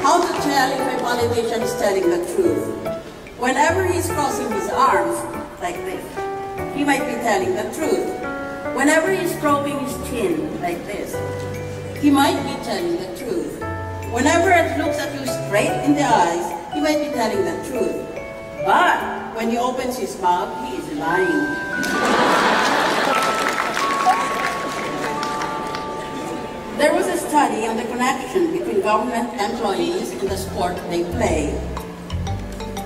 How to tell if a politician is telling the truth? Whenever he's crossing his arms, like this, he might be telling the truth. Whenever he's stroking his chin, like this, he might be telling the truth. Whenever he looks at you straight in the eyes, he might be telling the truth. But when he opens his mouth, he is lying. There was a study on the connection between government employees and the sport they play.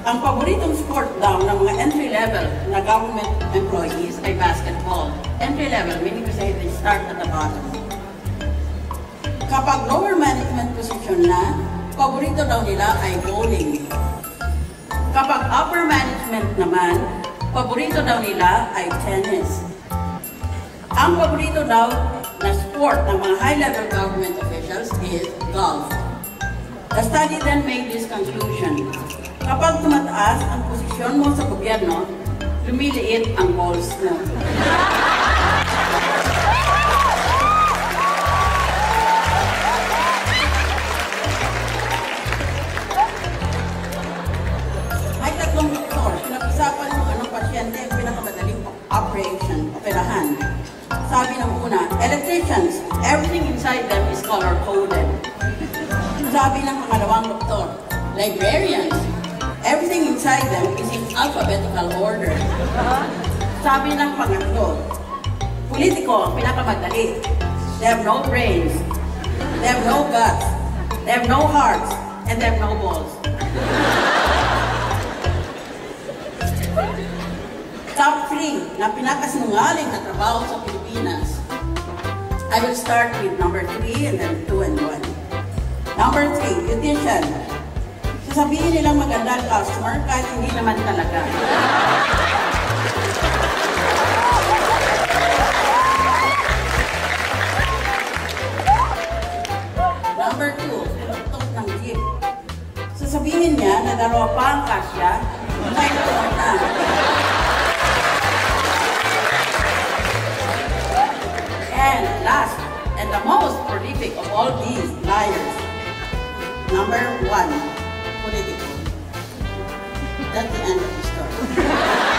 Ang paboritong sport daw ng mga entry-level na government employees ay basketball. Entry-level, meaning to say they start at the bottom. Kapag lower management position na, paborito daw nila ay bowling. Kapag upper management naman, paborito daw nila ay tennis. Ang paborito daw na sport ng mga high-level government officials is golf. The study then made this conclusion. Kapag tumataas ang posisyon mo sa gobyerno, lumiliit ang balls mo. May tatlong doktor, pinag-usapan mo anong pasyente ang pinakamadaling operahan. Sabi ng una, electricians, everything inside them is color-coded. Sabi ng pangalawang doktor, librarians, everything inside them is in alphabetical order. Sabi ng pangatlo, politiko ang pinakamadali. They have no brains, they have no guts, they have no hearts, and they have no balls. Top 3 na pinakasinungaling na trabaho sa Pilipinas. I will start with number 3 and then 2 and 1. Number 3, beautician. Sasabihin nilang maganda ang customer kahit hindi naman talaga. Number 2, pilotok ng jeep. Sasabihin niya na dalawa pa ang kasya, may tulog na. And last, and the most prolific of all these liars, number 1, political. That's the end of the story.